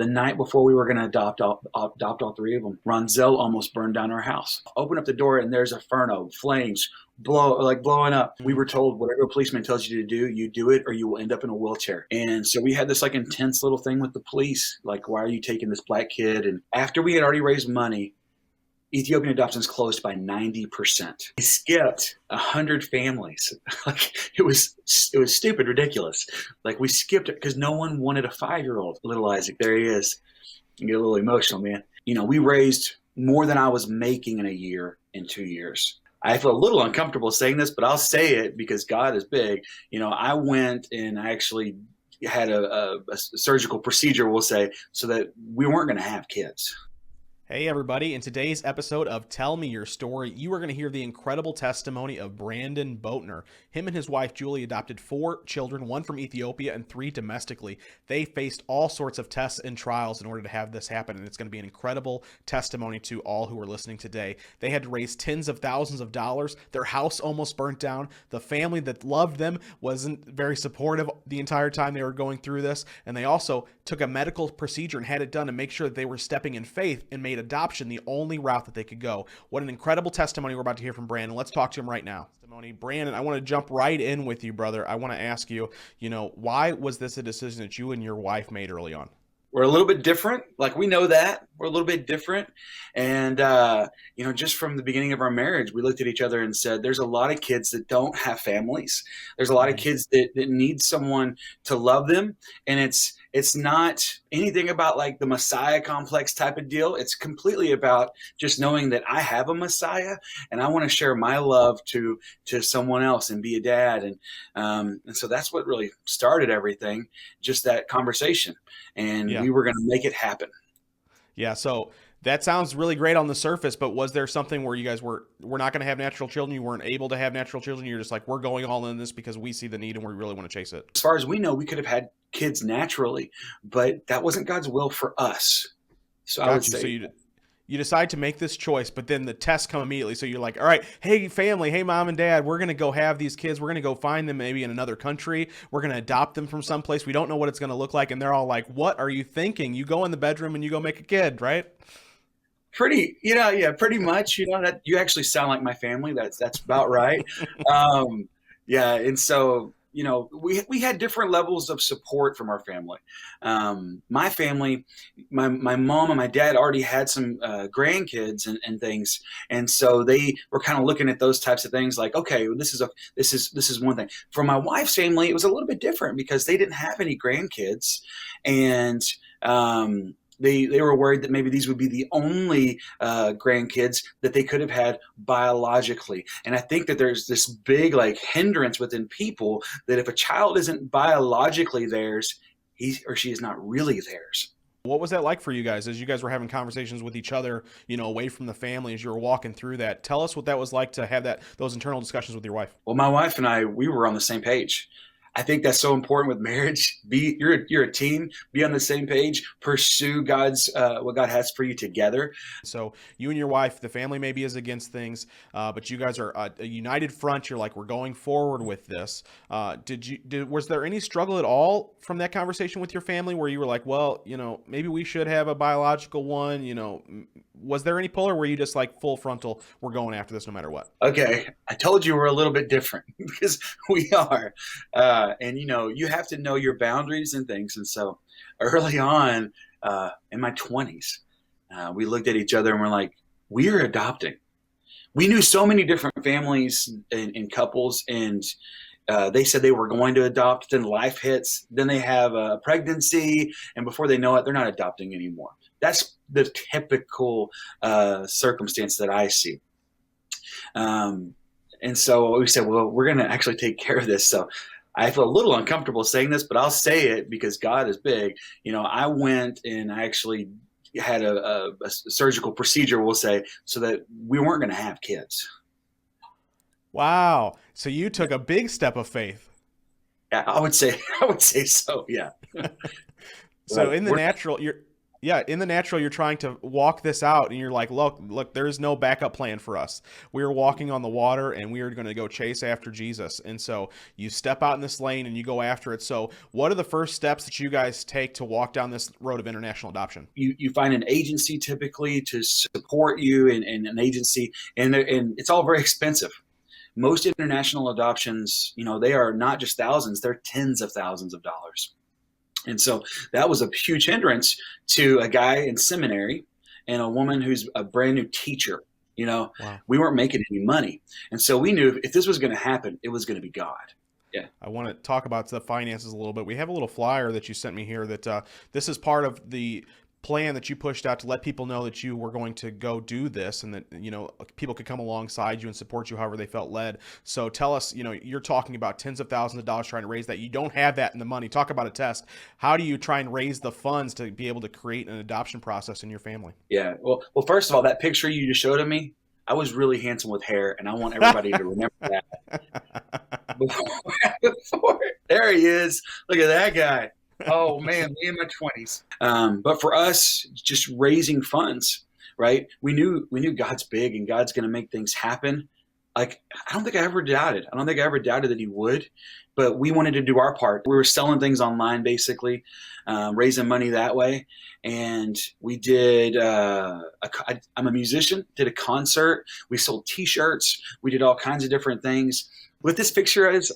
The night before we were going to adopt all three of them, Ronzel almost burned down our house. Open up the door and there's a inferno, flames, blowing up. We were told whatever a policeman tells you to do, you do it or you will end up in a wheelchair. And so we had this like intense little thing with the police. Like, why are you taking this black kid? And after we had already raised money, Ethiopian adoptions closed by 90%. We skipped 100 families. Like it was stupid, ridiculous. Like we skipped it because no one wanted a 5-year-old. Little Isaac, there he is. You get a little emotional, man. You know, we raised more than I was making in a year in 2 years. I feel a little uncomfortable saying this, but I'll say it because God is big. You know, I went and I actually had a surgical procedure, we'll say, so that we weren't going to have kids. Hey everybody, in today's episode of Tell Me Your Story, you are going to hear the incredible testimony of Brandon Boatner. Him and his wife Julie adopted 4 children, 1 from Ethiopia and 3 domestically. They faced all sorts of tests and trials in order to have this happen, and it's going to be an incredible testimony to all who are listening today. They had to raise tens of thousands of dollars. Their house almost burnt down. The family that loved them wasn't very supportive the entire time they were going through this, and they also took a medical procedure and had it done to make sure that they were stepping in faith and made adoption the only route that they could go. What an incredible testimony we're about to hear from Brandon. Let's talk to him right now. Brandon, I want to jump right in with you, brother. I want to ask you, why was this a decision that you and your wife made early on? We're a little bit different. Like, we know that we're a little bit different. And, just from the beginning of our marriage, we looked at each other and said, there's a lot of kids that don't have families. There's a lot of kids that need someone to love them. And it's not anything about like the Messiah complex type of deal. It's completely about just knowing that I have a Messiah and I want to share my love to someone else and be a dad. And so that's what really started everything, just that conversation. And Yeah. we were going to make it happen. Yeah. So that sounds really great on the surface, but was there something where you guys were not going to have natural children? You weren't able to have natural children. You're just like, we're going all in this because we see the need and we really want to chase it. As far as we know, we could have had kids naturally, but that wasn't God's will for us. So I would say. So you decide to make this choice, but then the tests come immediately. So you're like, all right, hey family, hey mom and dad, we're going to go have these kids. We're going to go find them maybe in another country. We're going to adopt them from someplace. We don't know what it's going to look like. And they're all like, what are you thinking? You go in the bedroom and you go make a kid, right? Pretty much, that you actually sound like my family. That's about right. And so, we had different levels of support from our family. My family, my mom and my dad already had some grandkids and things, and so they were kind of looking at those types of things like, okay, this is one thing. For my wife's family, it was a little bit different because they didn't have any grandkids, and they were worried that maybe these would be the only grandkids that they could have had biologically. And I think that there's this big like hindrance within people that if a child isn't biologically theirs, he or she is not really theirs. What was that like for you guys as you guys were having conversations with each other, away from the family as you were walking through that? Tell us what that was like to have those internal discussions with your wife. Well, my wife and I, we were on the same page. I think that's so important with marriage. You're a team. Be on the same page. Pursue God's what God has for you together. So you and your wife, the family maybe is against things, but you guys are a united front. You're like, we're going forward with this. Was there any struggle at all from that conversation with your family where you were like, well, maybe we should have a biological one? Was there any pull, or were you just like full frontal? We're going after this no matter what. Okay, I told you we're a little bit different because we are. And you have to know your boundaries and things. And so early on in my 20s, we looked at each other and we're like, we're adopting. We knew so many different families and couples, and they said they were going to adopt. Then life hits. Then they have a pregnancy, and before they know it, they're not adopting anymore. That's the typical circumstance that I see. And so we said, well, we're going to actually take care of this. So I feel a little uncomfortable saying this, but I'll say it because God is big. I went and I actually had a surgical procedure, we'll say, so that we weren't going to have kids. Wow. So you took a big step of faith. I would say so. Yeah. So in the natural, Yeah, in the natural, you're trying to walk this out, and you're like, look, there is no backup plan for us. We are walking on the water, and we are going to go chase after Jesus. And so you step out in this lane, and you go after it. So what are the first steps that you guys take to walk down this road of international adoption? You find an agency typically to support you, and an agency, and it's all very expensive. Most international adoptions, they are not just thousands; they're tens of thousands of dollars. And so that was a huge hindrance to a guy in seminary and a woman who's a brand new teacher. Wow. We weren't making any money. And so we knew if this was going to happen, it was going to be God. Yeah. I want to talk about the finances a little bit. We have a little flyer that you sent me here that this is part of the plan that you pushed out to let people know that you were going to go do this, and that people could come alongside you and support you however they felt led. So tell us, you're talking about tens of thousands of dollars trying to raise that. You don't have that in the money. Talk about a test. How do you try and raise the funds to be able to create an adoption process in your family? Yeah. Well, first of all, that picture you just showed of me, I was really handsome with hair, and I want everybody to remember that. Before, there he is. Look at that guy. Oh man, me in my 20s. But for us, just raising funds, right? We knew God's big and God's going to make things happen. Like, I don't think I ever doubted. I don't think I ever doubted that he would, but we wanted to do our part. We were selling things online, basically, raising money that way. And we did, I'm a musician, did a concert. We sold t-shirts. We did all kinds of different things. What this picture is,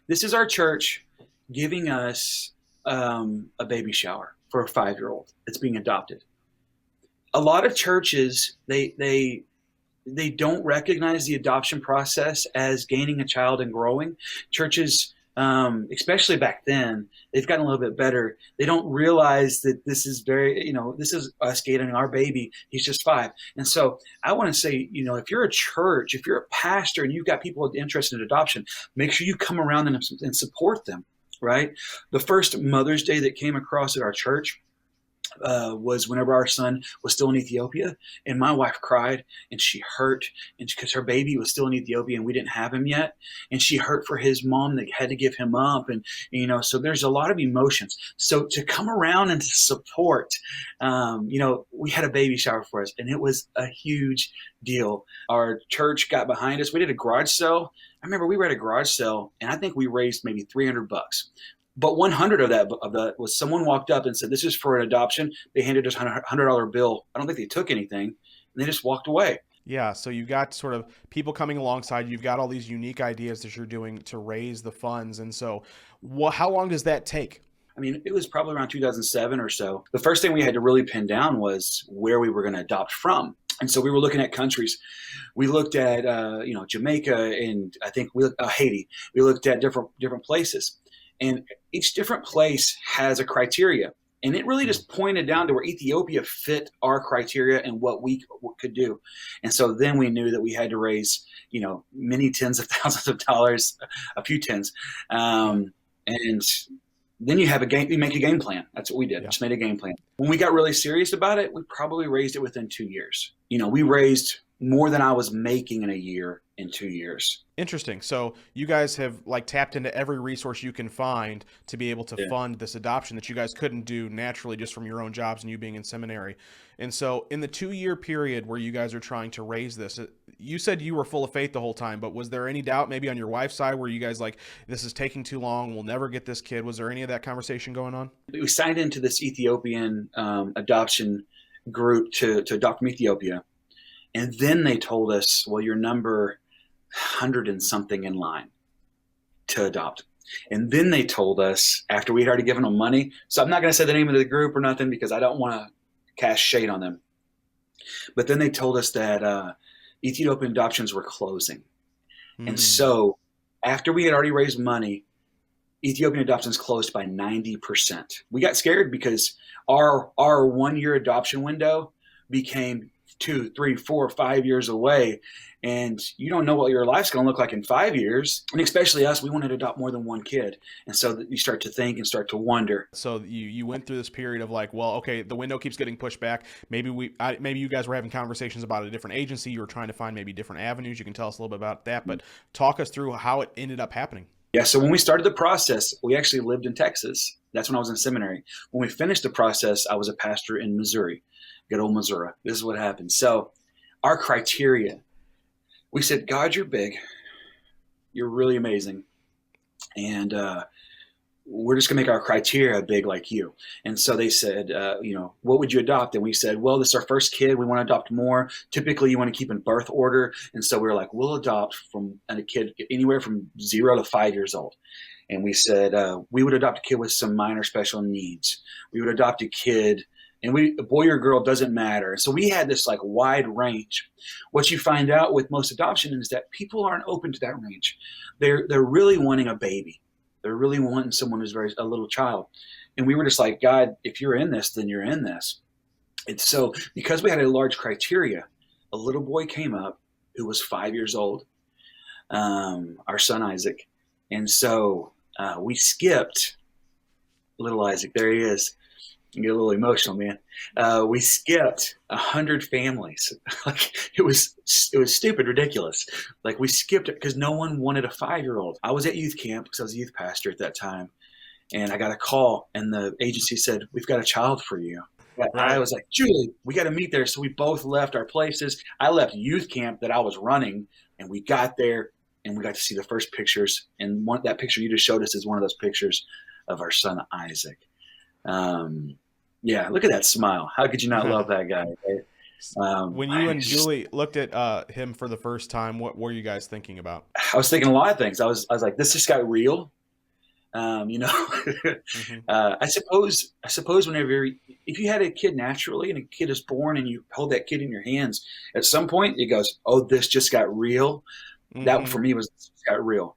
this is our church giving us a baby shower for a 5-year-old that's being adopted. A lot of churches, they don't recognize the adoption process as gaining a child and growing. Churches, especially back then, they've gotten a little bit better. They don't realize that this is this is us gaining our baby. He's just 5. And so I want to say, if you're a church, if you're a pastor and you've got people interested in adoption, make sure you come around and support them. Right. The first Mother's Day that came across at our church was whenever our son was still in Ethiopia, and my wife cried and she hurt, and because her baby was still in Ethiopia and we didn't have him yet, and she hurt for his mom that had to give him up, and so there's a lot of emotions. So to come around and to support, we had a baby shower for us, and it was a huge deal. Our church got behind us. We did a garage sale. I remember we were at a garage sale, and I think we raised maybe $300. But 100 of that was someone walked up and said, "This is for an adoption." They handed us a $100 bill. I don't think they took anything, and they just walked away. Yeah, so you've got sort of people coming alongside. You've got all these unique ideas that you're doing to raise the funds. And so how long does that take? I mean, it was probably around 2007 or so. The first thing we had to really pin down was where we were going to adopt from. And so we were looking at countries. We looked at, Jamaica, and I think Haiti. We looked at different places. And each different place has a criteria. And it really just pointed down to where Ethiopia fit our criteria and what we could do. And so then we knew that we had to raise, many tens of thousands of dollars, a few tens. And then you make a game plan. That's what we did. Yeah. Just made a game plan. When we got really serious about it, we probably raised it within 2 years. We raised more than I was making in a year in 2 years. Interesting. So you guys have tapped into every resource you can find to be able to fund this adoption that you guys couldn't do naturally just from your own jobs and you being in seminary. And so in the 2-year period where you guys are trying to raise this, you said you were full of faith the whole time, but was there any doubt maybe on your wife's side where you guys this is taking too long, we'll never get this kid? Was there any of that conversation going on? We signed into this Ethiopian adoption group to adopt from Ethiopia. And then they told us, well, you're number 100 and something in line to adopt. And then they told us, after we'd already given them money, so I'm not going to say the name of the group or nothing because I don't want to cast shade on them. But then they told us that Ethiopian adoptions were closing. And so after we had already raised money, Ethiopian adoptions closed by 90%. We got scared because our 1-year adoption window became 2, 3, 4, 5 years away, and you don't know what your life's going to look like in 5 years. And especially us, we wanted to adopt more than one kid, and so you start to think and start to wonder. So you went through this period of okay, the window keeps getting pushed back. Maybe you guys were having conversations about a different agency. You were trying to find maybe different avenues. You can tell us a little bit about that, but talk us through how it ended up happening. Yeah, so when we started the process, we actually lived in Texas. That's when I was in seminary. When we finished the process, I was a pastor in Missouri, good old Missouri. This is what happened. So our criteria, we said, God, you're big. You're really amazing. And we're just going to make our criteria big like you. And so they said, what would you adopt? And we said, well, this is our first kid. We want to adopt more. Typically, you want to keep in birth order. And so we were like, we'll adopt from a kid anywhere from 0 to 5 years old. And we said we would adopt a kid with some minor special needs. We would adopt a kid, and a boy or girl doesn't matter. So we had this like wide range. What you find out with most adoption is that people aren't open to that range. They're really wanting a baby. They're really wanting someone who's a little child. And we were just like, God, if you're in this, then you're in this. And so because we had a large criteria, a little boy came up who was 5 years old, our son Isaac. And so we skipped little Isaac. There he is. You get a little emotional, man. We skipped 100 families. Like it was stupid, ridiculous. Like we skipped it because no one wanted a 5-year-old. I was at youth camp because I was a youth pastor at that time, and I got a call, and the agency said, "We've got a child for you." Right. I was like, "Julie, we got to meet there." So we both left our places. I left youth camp that I was running, and we got there, and we got to see the first pictures. And that picture you just showed us is one of those pictures of our son Isaac. Yeah, look at that smile. How could you not love that guy? Right? When you and Julie looked at him for the first time, what were you guys thinking about? I was thinking a lot of things. I was like, this just got real. Mm-hmm. I suppose whenever if you had a kid naturally and a kid is born and you hold that kid in your hands, at some point it goes, oh, this just got real. Mm-hmm. That for me was this just got real.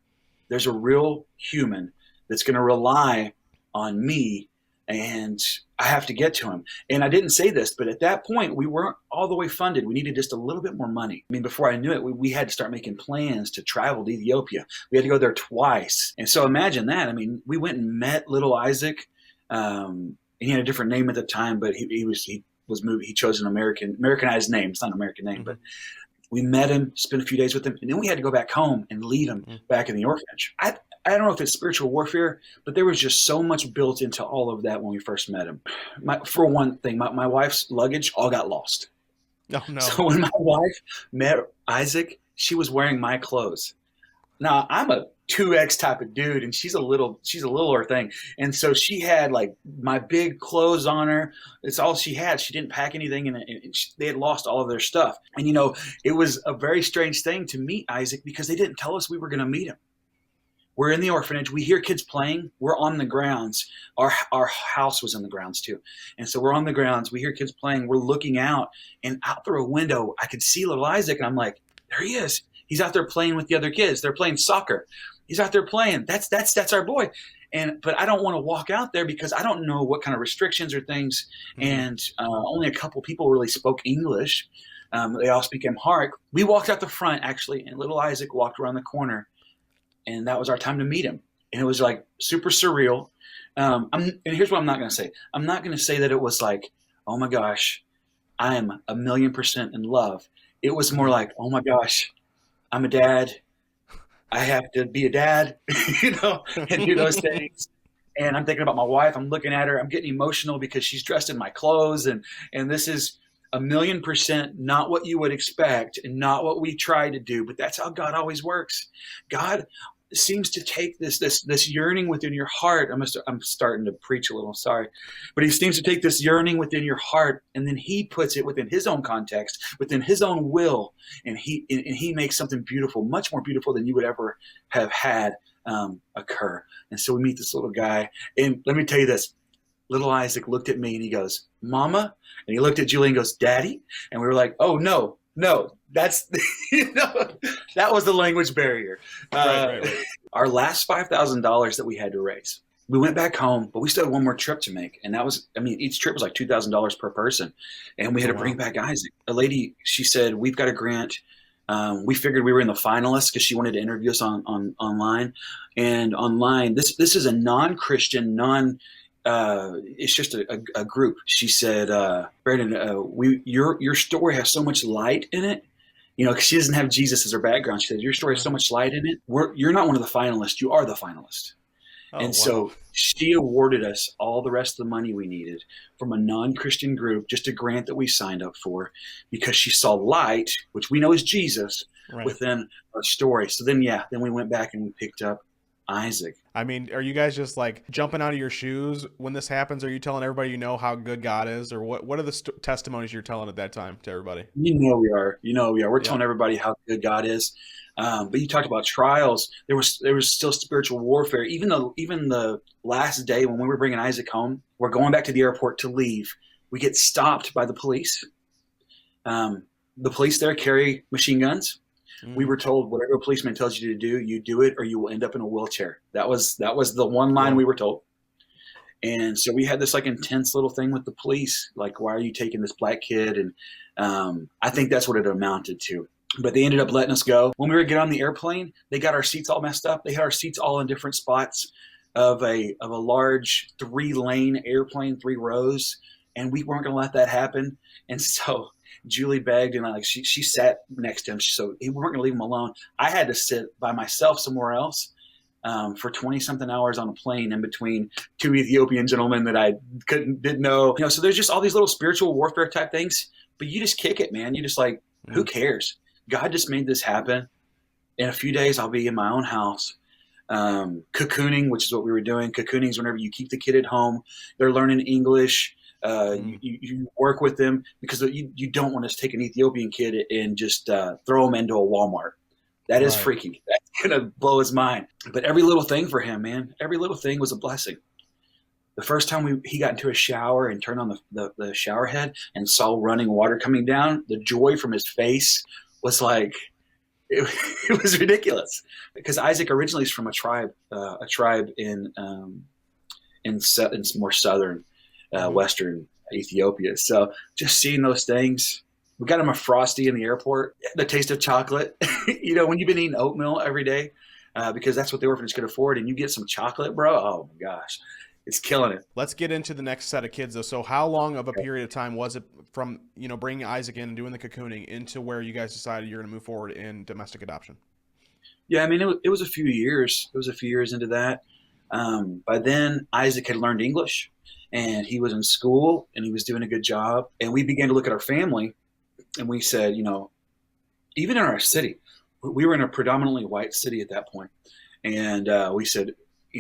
There's a real human that's going to rely on me, and I have to get to him. And I didn't say this, but at that point, we weren't all the way funded. We needed just a little bit more money. I mean, before I knew it, we had to start making plans to travel to Ethiopia. We had to go there twice. And so imagine that. I mean, we went and met little Isaac. He had a different name at the time, but he was moved. He chose an Americanized name. It's not an American name, but we met him, spent a few days with him, and then we had to go back home and leave him back in the orphanage. I don't know if it's spiritual warfare, but there was just so much built into all of that when we first met him. For one thing, my wife's luggage all got lost. Oh, no. So when my wife met Isaac, she was wearing my clothes. Now, I'm a 2X type of dude, and she's a littler thing. And so she had like my big clothes on her. It's all she had. She didn't pack anything, and they had lost all of their stuff. And, it was a very strange thing to meet Isaac because they didn't tell us we were going to meet him. We're in the orphanage. We hear kids playing. We're on the grounds. Our house was in the grounds too. And so we're on the grounds. We hear kids playing. We're looking out, and out through a window, I could see little Isaac, and I'm like, there he is. He's out there playing with the other kids. They're playing soccer. He's out there playing. That's our boy. But I don't want to walk out there because I don't know what kind of restrictions or things. Mm-hmm. And only a couple people really spoke English. They all speak Amharic. We walked out the front actually, and little Isaac walked around the corner. And that was our time to meet him. And it was like super surreal. And here's what I'm not going to say. I'm not going to say that it was like, oh my gosh, I am 1,000,000% in love. It was more like, oh my gosh, I'm a dad. I have to be a dad, and do those things. And I'm thinking about my wife. I'm looking at her. I'm getting emotional because she's dressed in my clothes. And this is 1,000,000% not what you would expect and not what we try to do. But that's how God always works. God seems to take this yearning within your heart. I'm starting to preach a little, sorry. But he seems to take this yearning within your heart, and then he puts it within his own context, within his own will, and he makes something beautiful, much more beautiful than you would ever have had occur. And so we meet this little guy, and let me tell you this. Little Isaac looked at me and he goes, Mama? And he looked at Julie and goes, Daddy? And we were like, oh, no, that's, that was the language barrier. Right. Our last $5,000 that we had to raise, we went back home, but we still had one more trip to make. And that was, each trip was like $2,000 per person. And we had to bring back Isaac. A lady, she said, we've got a grant. We figured we were in the finalists because she wanted to interview us online. And online, this is a non-Christian, it's just a group. She said, Brandon, your story has so much light in it. Because she doesn't have Jesus as her background. She said, your story has so much light in it. You're not one of the finalists. You are the finalist. Oh, And wow. so she awarded us all the rest of the money we needed from a non-Christian group, just a grant that we signed up for, because she saw light, which we know is Jesus, Right. within our story. So then, yeah, then we went back and we picked up Isaac. I mean, are you guys just like jumping out of your shoes when this happens? Are you telling everybody you know how good God is, or what are the testimonies you're telling at that time to everybody? You know we are. You know we are. We're Yeah. telling everybody how good God is. But you talked about trials. There was still spiritual warfare. Even the last day when we were bringing Isaac home, we're going back to the airport to leave. We get stopped by the police. Um, the police there carry machine guns. We Mm, were told whatever a policeman tells you to do, you do it, or you will end up in a wheelchair. That was the one line whoa. we were told. And so we had this like intense little thing with the police, like, why are you taking this black kid? And I think that's what it amounted to. But they ended up letting us go. When we were getting on the airplane, they got our seats all messed up. They had our seats all in different spots of a large 3-lane airplane, 3 rows, and we weren't going to let that happen. And so Julie begged, and she sat next to him, so we weren't going to leave him alone. I had to sit by myself somewhere else for 20 something hours on a plane in between two Ethiopian gentlemen that I didn't know. So there's just all these little spiritual warfare type things, but you just kick it, man. You just like, who Mm, cares? God just made this happen. In a few days, I'll be in my own house. Cocooning, which is what we were doing. Cocooning is whenever you keep the kid at home. They're learning English. mm, You work with them because you don't want to take an Ethiopian kid and just throw him into a Walmart. That is right. freaky. That's going to blow his mind. But every little thing for him, man, every little thing was a blessing. The first time he got into a shower and turned on the shower head and saw running water coming down, the joy from his face was like, it, it was ridiculous. Because Isaac originally is from a tribe in more southern, Hmm. western Ethiopia. So just seeing those things, we got him a Frosty in the airport, the taste of chocolate. When you've been eating oatmeal every day, because that's what the orphanage could afford, and you get some chocolate, bro. Oh my gosh, it's killing it. Let's get into the next set of kids though. So how long of a period of time was it from, bringing Isaac in and doing the cocooning into where you guys decided you're going to move forward in domestic adoption? Yeah, I mean, it was a few years. It was a few years into that. By then, Isaac had learned English, and he was in school, and he was doing a good job. And we began to look at our family, and we said, even in our city, we were in a predominantly white city at that point, and we said,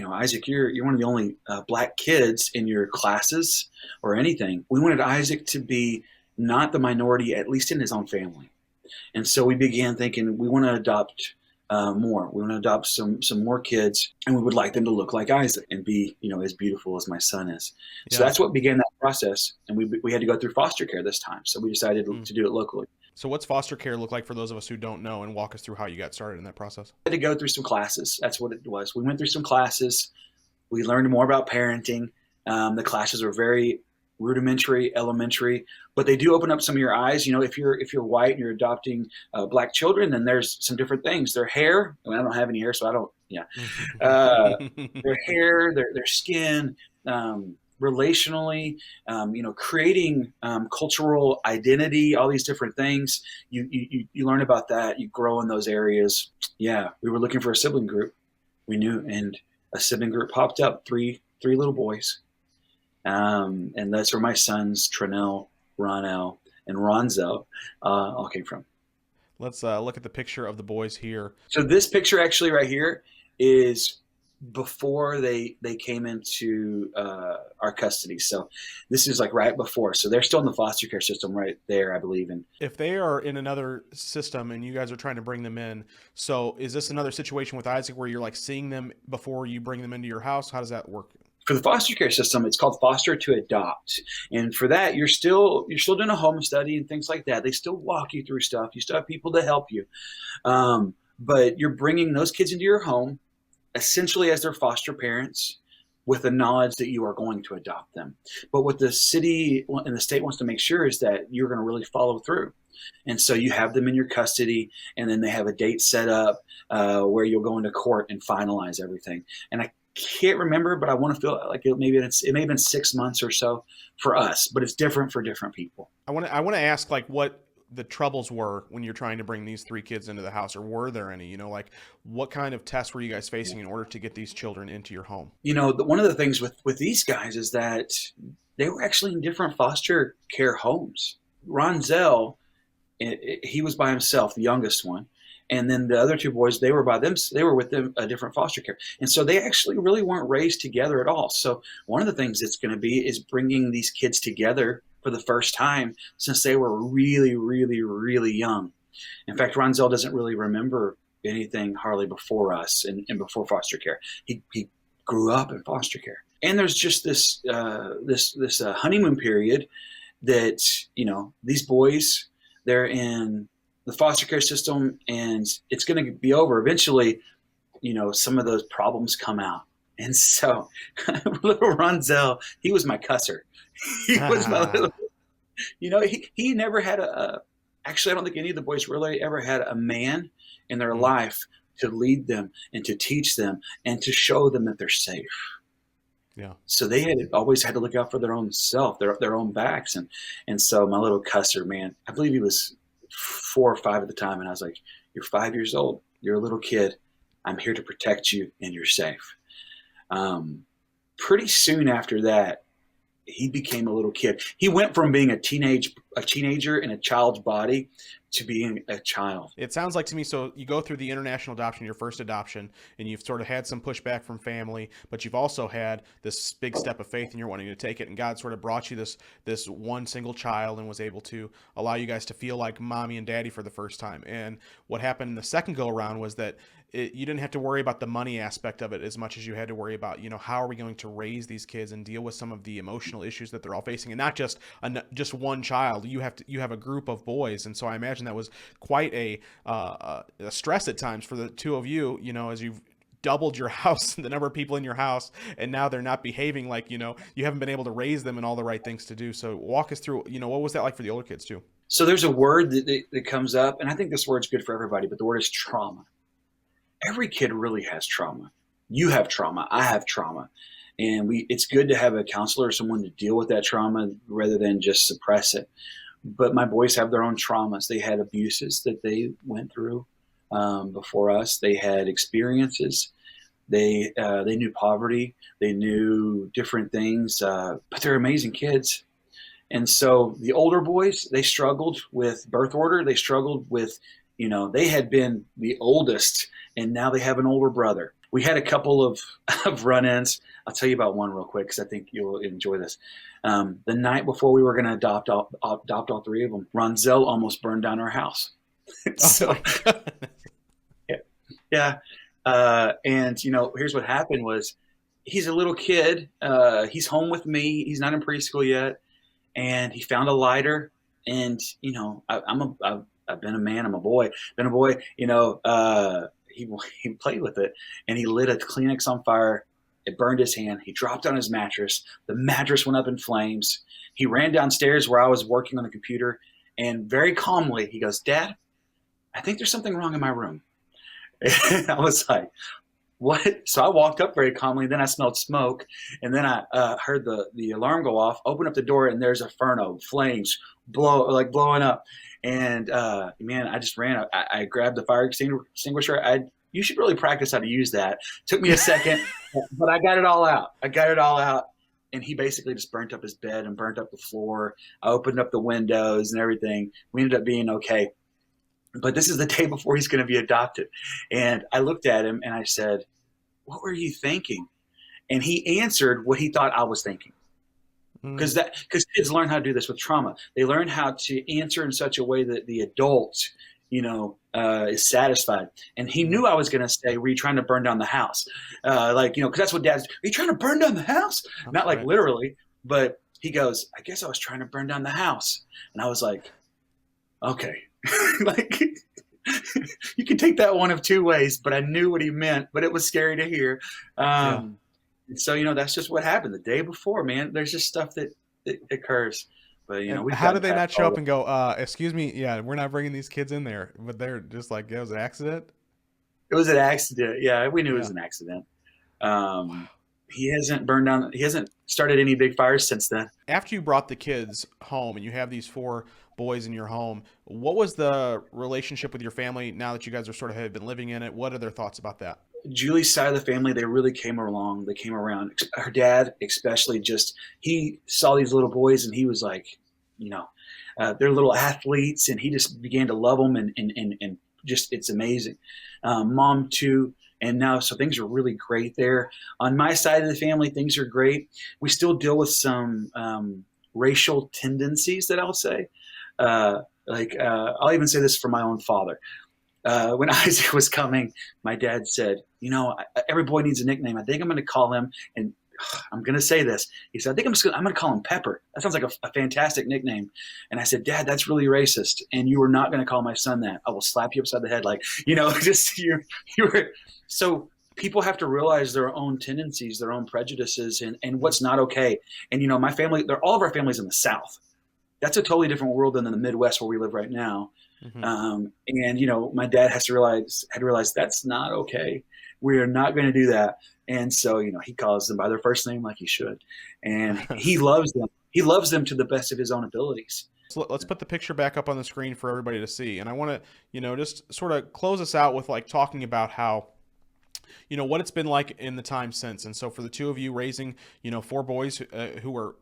Isaac, you're one of the only black kids in your classes or anything. We wanted Isaac to be not the minority, at least in his own family. And so we began thinking we want to adopt more. We want to adopt some more kids, and we would like them to look like Isaac and be as beautiful as my son is. So Yeah. that's what began that process, and we had to go through foster care this time. So we decided Mm. to do it locally. So what's foster care look like for those of us who don't know, and walk us through how you got started in that process? We had to go through some classes. That's what it was. We went through some classes. We learned more about parenting. The classes are very rudimentary, elementary, but they do open up some of your eyes. If you're white and you're adopting black children, then there's some different things. Their hair. I mean, I don't have any hair, so I don't. Yeah, uh, their hair, their skin, relationally, creating cultural identity, all these different things. You learn about that. You grow in those areas. Yeah, we were looking for a sibling group. We knew, and a sibling group popped up. Three little boys, and that's where my sons Trinell, Ronell, and Ronzel all came from. Let's look at the picture of the boys here. So this picture actually right here is before they came into our custody. So this is like right before. So they're still in the foster care system right there, I believe. And If they are in another system and you guys are trying to bring them in, so is this another situation with Isaac where you're like seeing them before you bring them into your house? How does that work? for the foster care system, it's called foster to adopt. And for that, you're still doing a home study and things like that. They still walk you through stuff. You still have people to help you. But you're bringing those kids into your home essentially as their foster parents with the knowledge that you are going to adopt them. But what the city and the state wants to make sure is that you're going to really follow through. And so you have them in your custody, and then they have a date set up where you'll go into court and finalize everything. And I can't remember, but I want to feel like it may have been 6 months or so for us, but it's different for different people. I want to ask like the troubles were when you're trying to bring these three kids into the house, or were there any? Like what kind of tests were you guys facing in order to get these children into your home? One of the things with these guys is that they were actually in different foster care homes. Ronzel, he was by himself, the youngest one, and then the other two boys, they were by them. They were with them a different foster care, and so they actually really weren't raised together at all. So one of the things it's going to be is bringing these kids together for the first time since they were really, really, really young. In fact, Ronzel doesn't really remember anything hardly before us and before foster care. He grew up in foster care, and there's just this honeymoon period that these boys, they're in the foster care system, and it's going to be over eventually. Some of those problems come out, and so little Ronzel, he was my cusser. He was my little. He never had actually, I don't think any of the boys really ever had a man in their life to lead them and to teach them and to show them that they're safe. Yeah. So they always had to look out for their own self, their own backs. And so my little cusser, man, I believe he was 4 or 5 at the time. And I was like, you're 5 years old. You're a little kid. I'm here to protect you, and you're safe. Pretty soon after that, he became a little kid. He went from being a teenager in a child's body to being a child. It sounds like to me, so you go through the international adoption, your first adoption, and you've sort of had some pushback from family, but you've also had this big step of faith and you're wanting to take it, and God sort of brought you this one single child and was able to allow you guys to feel like mommy and daddy for the first time. And what happened in the second go around was that you didn't have to worry about the money aspect of it as much as you had to worry about, how are we going to raise these kids and deal with some of the emotional issues that they're all facing, and not just one child. You have a group of boys, and so I imagine that was quite a stress at times for the two of you. As you've doubled your house, the number of people in your house, and now they're not behaving like you haven't been able to raise them and all the right things to do. So walk us through. What was that like for the older kids too? So there's a word that comes up, and I think this word's good for everybody, but the word is trauma. Every kid really has trauma. You have trauma. I have trauma. And it's good to have a counselor or someone to deal with that trauma rather than just suppress it. But my boys have their own traumas. They had abuses that they went through before us. They had experiences. They knew poverty. They knew different things. But they're amazing kids. And so the older boys, they struggled with birth order. They struggled with, they had been the oldest, and now they have an older brother. We had a couple of run-ins. I'll tell you about one real quick because I think you'll enjoy this. The night before we were going to adopt all 3 of them, Ronzel almost burned down our house. So, yeah. And here's what happened was he's a little kid. He's home with me. He's not in preschool yet. And he found a lighter. And, I've been a man. I'm a boy. Been a boy, he played with it, and he lit a Kleenex on fire. It burned his hand. He dropped on his mattress. The mattress went up in flames. He ran downstairs where I was working on the computer, and very calmly, he goes, "Dad, I think there's something wrong in my room." And I was like, "What?" So I walked up very calmly. Then I smelled smoke, and then I heard the alarm go off. Open up the door, and there's a inferno, flames blowing up. And man, I just ran. I grabbed the fire extinguisher. You should really practice how to use that. Took me a second, but I got it all out. And he basically just burnt up his bed and burnt up the floor. I opened up the windows and everything. We ended up being okay. But this is the day before he's going to be adopted. And I looked at him and I said, "What were you thinking?" And he answered what he thought I was thinking. Because kids learn how to do this with trauma. They learn how to answer in such a way that the adult, is satisfied. And he knew I was going to say, "Were you trying to burn down the house?" Because that's what dads do. "Are you trying to burn down the house?" That's Not like right. literally, but he goes, "I guess I was trying to burn down the house." And I was like, okay. You can take that one of 2 ways, but I knew what he meant, but it was scary to hear. And so, that's just what happened the day before, man. There's just stuff that occurs. But, How did they not show up and go, "Excuse me, yeah, we're not bringing these kids in there"? But they're just like, "It was an accident." It was an accident. Yeah, we knew it was Yeah. an accident. Wow. He hasn't burned down. He hasn't started any big fires since then. After you brought the kids home and you have these four boys in your home, what was the relationship with your family now that you guys are sort of have been living in it? What are their thoughts about that? Julie's side of the family, they really came along. They came around. Her dad, especially, just he saw these little boys and he was like, you know, they're little athletes, and he just began to love them, and just it's amazing. Mom too, and now so things are really great there. On my side of the family, things are great. We still deal with some racial tendencies that I'll say. I'll even say this for my own father. When Isaac was coming, my dad said, every boy needs a nickname. I think I'm going to call him, and I'm going to say this. He said, I think I'm going to call him Pepper. That sounds like a fantastic nickname. And I said, Dad, that's really racist. And you are not going to call my son that. I will slap you upside the head. Just you were. So people have to realize their own tendencies, their own prejudices, and what's not okay. And, my family, all of our families in the South. That's a totally different world than in the Midwest where we live right now. And my dad had to realize that's not okay. We are not going to do that. And so, he calls them by their first name like he should. And he loves them. He loves them to the best of his own abilities. So let's put the picture back up on the screen for everybody to see. And I want to, just sort of close us out with talking about how, what it's been like in the time since. And so for the two of you raising, four boys who were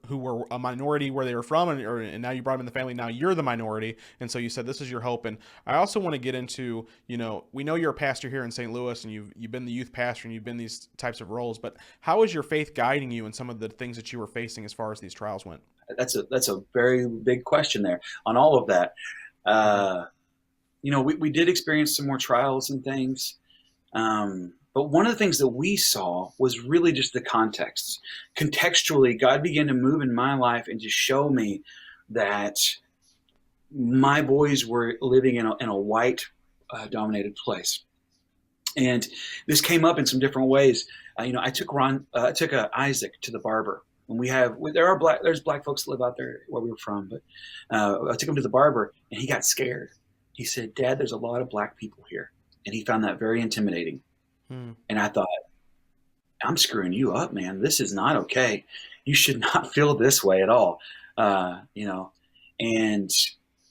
a minority where they were from, and now you brought them in the family. Now you're the minority. And so you said, this is your hope. And I also want to get into, we know you're a pastor here in St. Louis, and you've been the youth pastor, and you've been these types of roles, but how is your faith guiding you in some of the things that you were facing as far as these trials went? That's a very big question there on all of that. We did experience some more trials and things. But one of the things that we saw was really just the context. Contextually, God began to move in my life and to show me that my boys were living in a white dominated place. And this came up in some different ways. I took Isaac to the barber. And there's black folks that live out there where we were from, but I took him to the barber, and he got scared. He said, Dad, there's a lot of black people here. And he found that very intimidating. And I thought, I'm screwing you up, man. This is not okay. You should not feel this way at all. And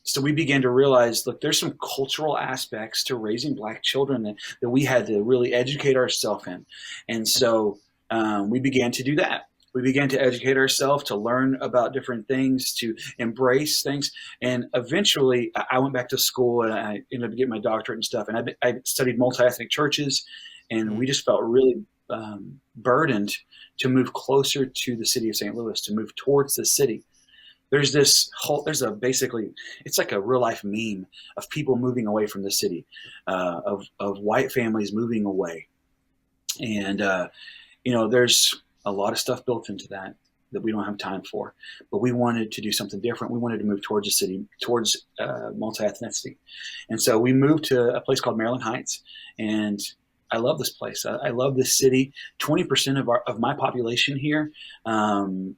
so we began to realize, look, there's some cultural aspects to raising black children that we had to really educate ourselves in. And so we began to do that. We began to educate ourselves, to learn about different things, to embrace things. And eventually I went back to school, and I ended up getting my doctorate and stuff. And I studied multi-ethnic churches, and we just felt really burdened to move closer to the city of St. Louis, to move towards the city. It's like a real life meme of people moving away from the city, of white families moving away. And, there's a lot of stuff built into that we don't have time for, but we wanted to do something different. We wanted to move towards the city, towards multi-ethnicity. And so we moved to a place called Maryland Heights, and I love this place. I love this city. 20% of my population here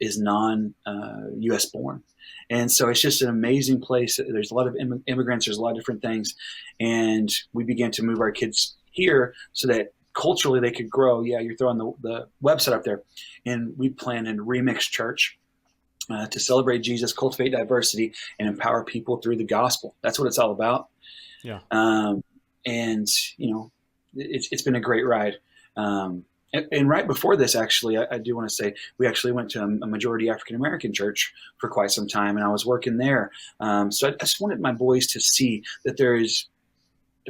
is non-U.S. born. And so it's just an amazing place. There's a lot of immigrants. There's a lot of different things. And we began to move our kids here so that culturally they could grow. Yeah, you're throwing the website up there. And we planted Remix Church to celebrate Jesus, cultivate diversity, and empower people through the gospel. That's what it's all about. Yeah. It's been a great ride. And right before this, actually, I do want to say we actually went to a majority African-American church for quite some time, and I was working there. So I just wanted my boys to see that there's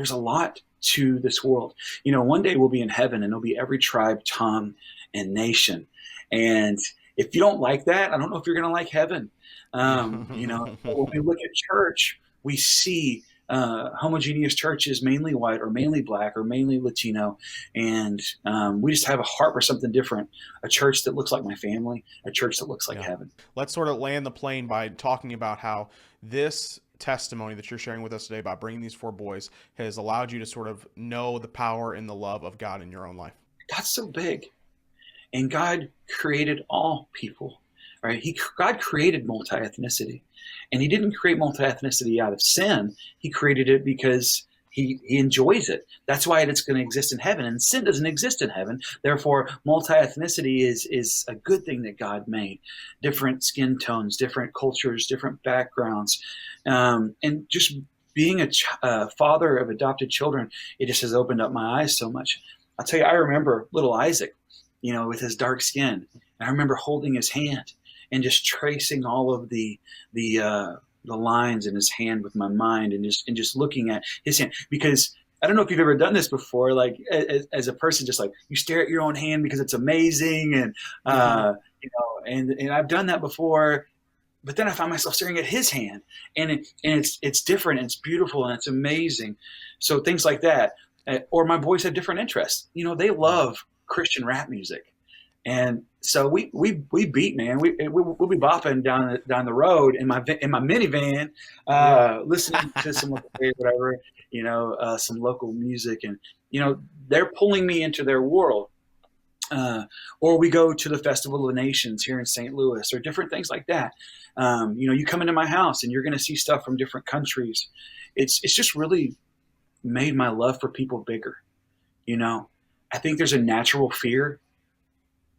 a lot to this world. One day we'll be in heaven, and there'll be every tribe, tongue, and nation. And if you don't like that, I don't know if you're going to like heaven. When we look at church, we see homogeneous churches, mainly white or mainly black or mainly Latino. And we just have a heart for something different, a church that looks like my family, a church that looks like heaven. Let's sort of land the plane by talking about how this testimony that you're sharing with us today about bringing these four boys has allowed you to sort of know the power and the love of God in your own life. God's so big, and God created all people, right? God created multi-ethnicity, and he didn't create multi-ethnicity out of sin. He created it because he enjoys it. That's why it's going to exist in heaven, and sin doesn't exist in heaven. Therefore, multi-ethnicity is a good thing that God made. Different skin tones, different cultures, different backgrounds, and just being a father of adopted children, it just has opened up my eyes so much. I'll tell you, I remember little Isaac, with his dark skin. And I remember holding his hand and just tracing all of the lines in his hand with my mind, and just looking at his hand, because I don't know if you've ever done this before, like as a person, just like you stare at your own hand because it's amazing, and and I've done that before, but then I find myself staring at his hand, and it's different, and it's beautiful, and it's amazing. So things like that, or my boys have different interests. They love Christian rap music. And so we beat, man. We'll be bopping down the road in my minivan, listening to some whatever, some local music, and they're pulling me into their world. Or we go to the Festival of the Nations here in St. Louis, or different things like that. You come into my house and you're going to see stuff from different countries. It's just really made my love for people bigger. I think there's a natural fear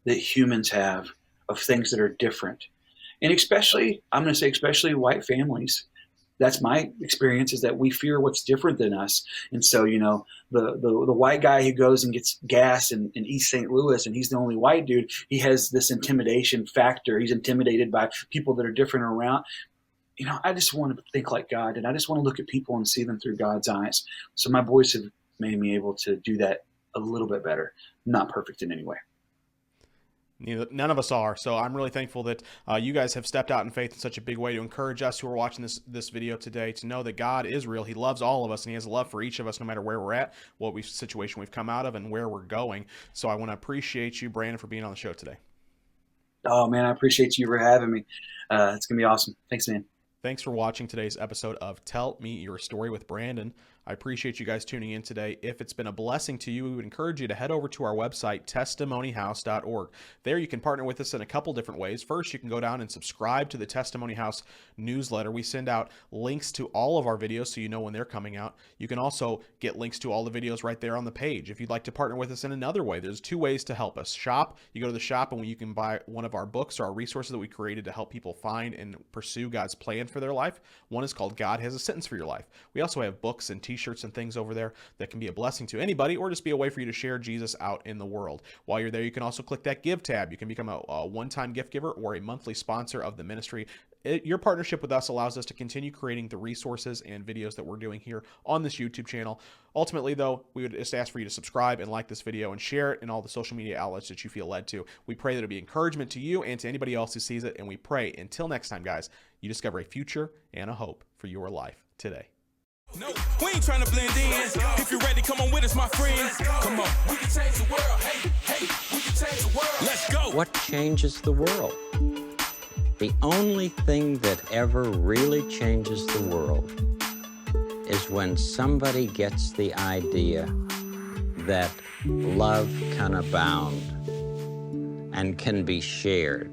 that humans have of things that are different. And especially white families. That's my experience, is that we fear what's different than us. And so, the white guy who goes and gets gas in East St. Louis, and he's the only white dude, he has this intimidation factor. He's intimidated by people that are different around. I just want to think like God, and I just want to look at people and see them through God's eyes. So my boys have made me able to do that a little bit better. Not perfect in any way. None of us are. So I'm really thankful that you guys have stepped out in faith in such a big way to encourage us who are watching this video today to know that God is real. He loves all of us, and he has a love for each of us, no matter where we're at, what situation we've come out of, and where we're going. So I want to appreciate you, Brandon, for being on the show today. Oh, man, I appreciate you for having me. It's going to be awesome. Thanks, man. Thanks for watching today's episode of Tell Me Your Story with Brandon. I appreciate you guys tuning in today. If it's been a blessing to you, we would encourage you to head over to our website, testimonyhouse.org. There you can partner with us in a couple different ways. First, you can go down and subscribe to the Testimony House newsletter. We send out links to all of our videos so you know when they're coming out. You can also get links to all the videos right there on the page. If you'd like to partner with us in another way, there's two ways to help us. Shop. You go to the shop and you can buy one of our books or our resources that we created to help people find and pursue God's plan for their life. One is called God Has a Sentence for Your Life. We also have books and t-shirts and things over there that can be a blessing to anybody, or just be a way for you to share Jesus out in the world. While you're there, you can also click that Give tab. You can become a one-time gift giver or a monthly sponsor of the ministry. Your partnership with us allows us to continue creating the resources and videos that we're doing here on this YouTube channel. Ultimately, though, we would just ask for you to subscribe and like this video and share it in all the social media outlets that you feel led to. We pray that it'll be encouragement to you and to anybody else who sees it. And we pray, until next time, guys, you discover a future and a hope for your life today. No, we ain't trying to blend in. If you're ready, come on with us, my friends. Come on, we can change the world. Hey, we can change the world. Let's go. What changes the world? The only thing that ever really changes the world is when somebody gets the idea that love can abound and can be shared.